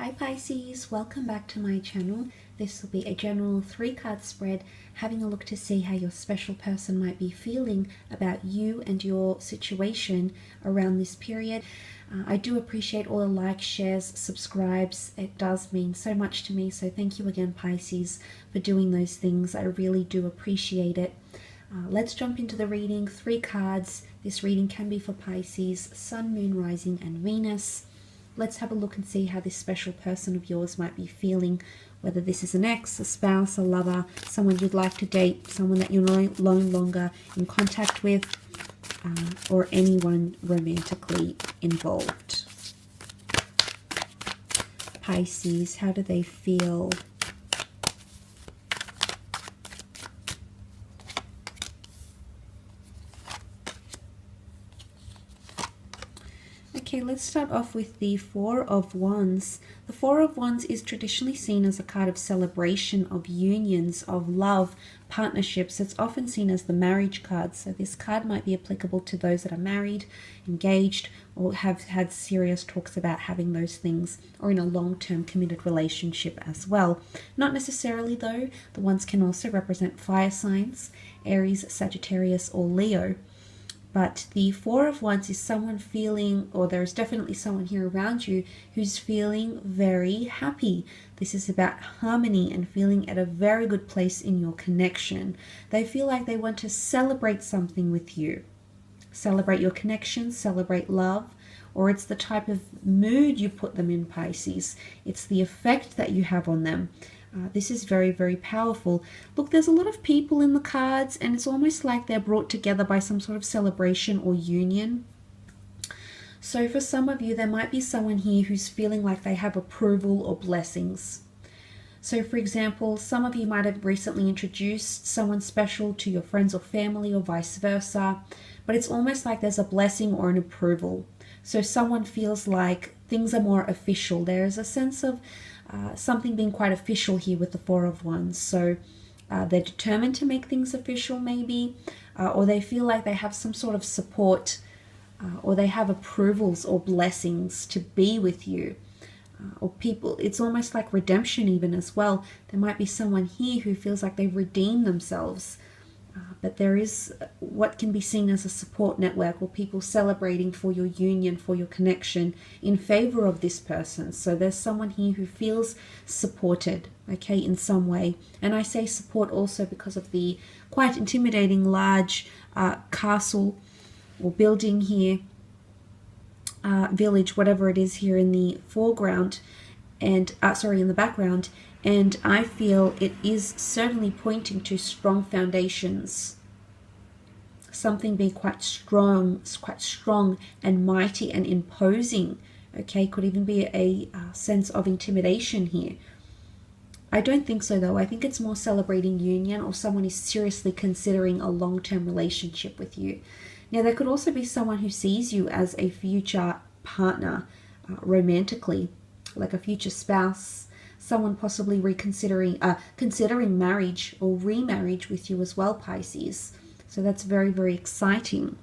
Hi Pisces, welcome back to my channel. This will be a general 3-card spread, having a look to see how your special person might be feeling about you and your situation around this period. I do appreciate all the likes, shares, subscribes. It does mean so much to me, so thank you again Pisces for doing those things. I really do appreciate it. Let's jump into the reading. 3 cards. This reading can be for Pisces, Sun, Moon, Rising and Venus. Let's have a look and see how this special person of yours might be feeling, whether this is an ex, a spouse, a lover, someone you'd like to date, someone that you're no longer in contact with, or anyone romantically involved. Pisces, how do they feel? Okay, let's start off with the 4 of Wands. The 4 of Wands is traditionally seen as a card of celebration, of unions, of love, partnerships. It's often seen as the marriage card. So this card might be applicable to those that are married, engaged, or have had serious talks about having those things, or in a long-term committed relationship as well. Not necessarily though. The wands can also represent fire signs, Aries, Sagittarius, or Leo. But the 4 of Wands is someone feeling, or there's definitely someone here around you who's feeling very happy. This is about harmony and feeling at a very good place in your connection. They feel like they want to celebrate something with you. Celebrate your connection, celebrate love, or it's the type of mood you put them in, Pisces. It's the effect that you have on them. This is very, very powerful. Look, there's a lot of people in the cards, and it's almost like they're brought together by some sort of celebration or union. So for some of you, there might be someone here who's feeling like they have approval or blessings. So for example, some of you might have recently introduced someone special to your friends or family, or vice versa, but it's almost like there's a blessing or an approval. So someone feels like things are more official. There is a sense of something being quite official here with the 4 of Wands. So they're determined to make things official maybe, or they feel like they have some sort of support, or they have approvals or blessings to be with you. Or people, it's almost like redemption even as well. There might be someone here who feels like they've redeemed themselves. But there is what can be seen as a support network, or people celebrating for your union, for your connection in favor of this person. So there's someone here who feels supported, okay, in some way. And I say support also because of the quite intimidating large castle or building here, village, whatever it is here in the foreground, and in the background. And I feel it is certainly pointing to strong foundations. Something being quite strong and mighty and imposing. Okay, could even be a sense of intimidation here. I don't think so though. I think it's more celebrating union, or someone is seriously considering a long-term relationship with you. Now there could also be someone who sees you as a future partner, romantically, like a future spouse. Someone possibly considering marriage or remarriage with you as well, Pisces. So that's very, very exciting.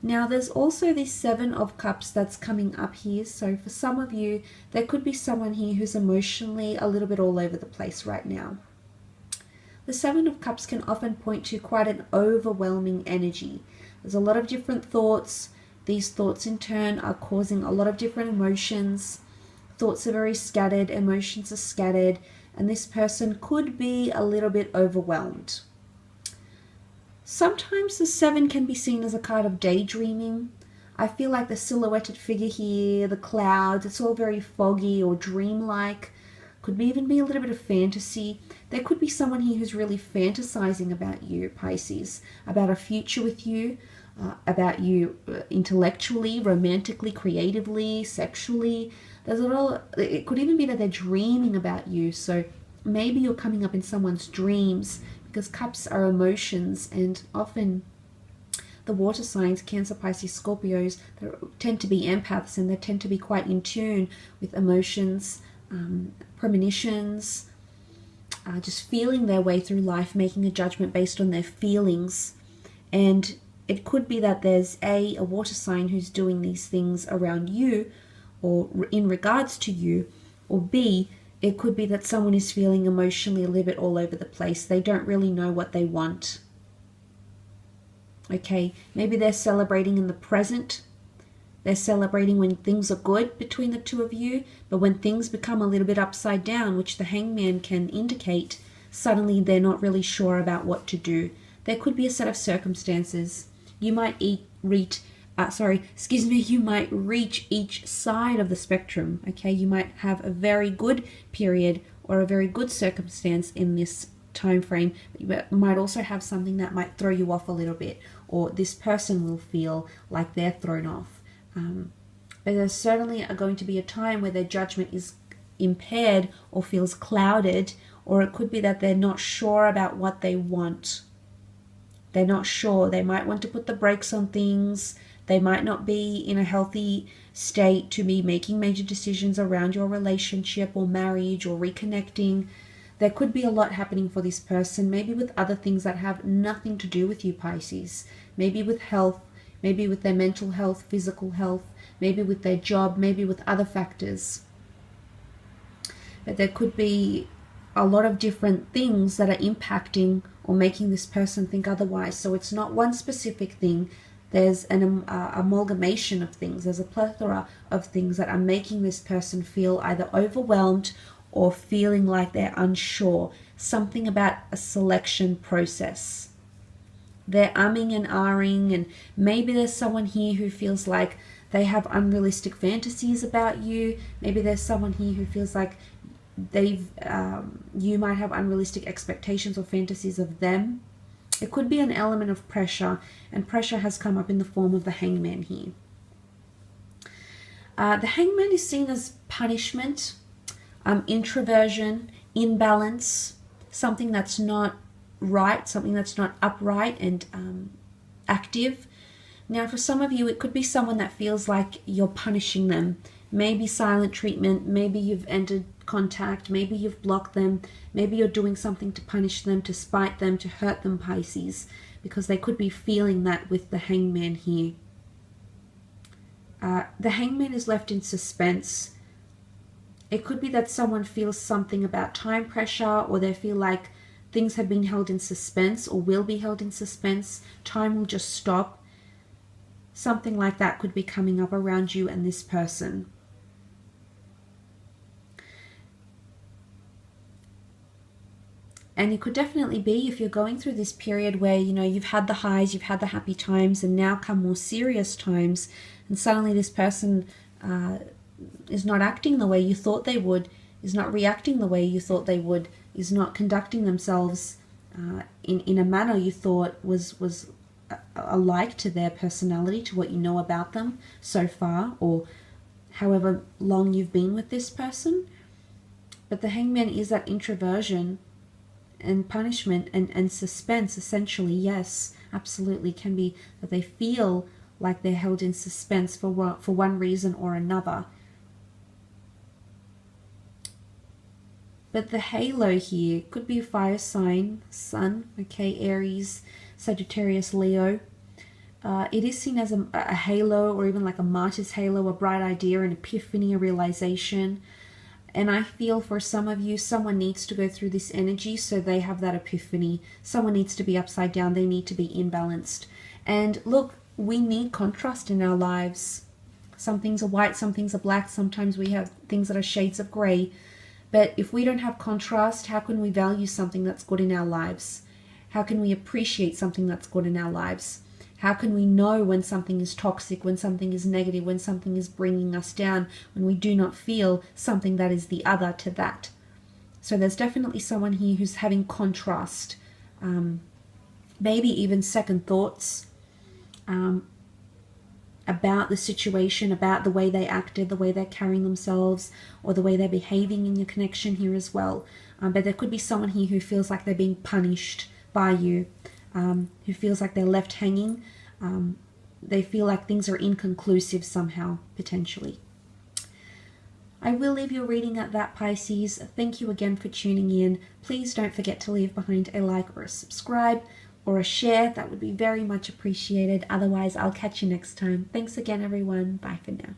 Now there's also this 7 of Cups that's coming up here. So for some of you, there could be someone here who's emotionally a little bit all over the place right now. The 7 of Cups can often point to quite an overwhelming energy. There's a lot of different thoughts. These thoughts in turn are causing a lot of different emotions. Thoughts are very scattered, emotions are scattered, and this person could be a little bit overwhelmed. Sometimes the 7 can be seen as a card of daydreaming. I feel like the silhouetted figure here, the clouds, it's all very foggy or dreamlike. Could even be a little bit of fantasy. There could be someone here who's really fantasizing about you, Pisces, about a future with you, about you intellectually, romantically, creatively, sexually. There's a lot. It could even be that they're dreaming about you. So maybe you're coming up in someone's dreams, because cups are emotions, and often the water signs, Cancer, Pisces, Scorpios, they tend to be empaths, and they tend to be quite in tune with emotions, premonitions, just feeling their way through life, making a judgment based on their feelings. And it could be that there's a water sign who's doing these things around you, or in regards to you, Or B, it could be that someone is feeling emotionally a little bit all over the place. They don't really know what they want. Okay, maybe they're celebrating in the present. They're celebrating when things are good between the two of you, but when things become a little bit upside down, which the Hangman can indicate, suddenly they're not really sure about what to do. There could be a set of circumstances. You might reach each side of the spectrum. Okay, you might have a very good period or a very good circumstance in this time frame. You might also have something that might throw you off a little bit, or this person will feel like they're thrown off. But there's certainly going to be a time where their judgment is impaired or feels clouded, or it could be that they're not sure about what they want. They're not sure. They might want to put the brakes on things. They might not be in a healthy state to be making major decisions around your relationship or marriage or reconnecting. There could be a lot happening for this person, maybe with other things that have nothing to do with you, Pisces. Maybe with health, maybe with their mental health, physical health, maybe with their job, maybe with other factors. But there could be a lot of different things that are impacting or making this person think otherwise. So it's not one specific thing. There's an amalgamation of things. There's a plethora of things that are making this person feel either overwhelmed or feeling like they're unsure. Something about a selection process. They're umming and ahhing, and maybe there's someone here who feels like they have unrealistic fantasies about you. Maybe there's someone here who feels like you might have unrealistic expectations or fantasies of them. It could be an element of pressure, and pressure has come up in the form of the Hangman here. The Hangman is seen as punishment, introversion, imbalance, something that's not right, something that's not upright and active. Now, for some of you, it could be someone that feels like you're punishing them. Maybe silent treatment, maybe you've ended contact, maybe you've blocked them, maybe you're doing something to punish them, to spite them, to hurt them, Pisces, because they could be feeling that with the Hangman here. The Hangman is left in suspense. It could be that someone feels something about time pressure, or they feel like things have been held in suspense or will be held in suspense. Time will just stop. Something like that could be coming up around you and this person. And it could definitely be, if you're going through this period where, you know, you've had the highs, you've had the happy times, and now come more serious times, and suddenly this person is not acting the way you thought they would, is not reacting the way you thought they would, is not conducting themselves in a manner you thought was alike to their personality, to what you know about them so far, or however long you've been with this person. But the Hangman is that introversion and punishment and suspense, essentially. Yes, absolutely, can be that they feel like they're held in suspense for one reason or another. But the halo here could be a fire sign, Sun, okay, Aries, Sagittarius, Leo. It is seen as a halo, or even like a martyr's halo, a bright idea, an epiphany, a realization. And I feel for some of you, someone needs to go through this energy so they have that epiphany. Someone needs to be upside down. They need to be imbalanced. And look, we need contrast in our lives. Some things are white, some things are black. Sometimes we have things that are shades of gray. But if we don't have contrast, how can we value something that's good in our lives? How can we appreciate something that's good in our lives? How can we know when something is toxic, when something is negative, when something is bringing us down, when we do not feel something that is the other to that? So there's definitely someone here who's having contrast, maybe even second thoughts about the situation, about the way they acted, the way they're carrying themselves, or the way they're behaving in your connection here as well. But there could be someone here who feels like they're being punished by you, who feels like they're left hanging. They feel like things are inconclusive somehow, potentially. I will leave your reading at that, Pisces. Thank you again for tuning in. Please don't forget to leave behind a like or a subscribe or a share. That would be very much appreciated. Otherwise, I'll catch you next time. Thanks again, everyone. Bye for now.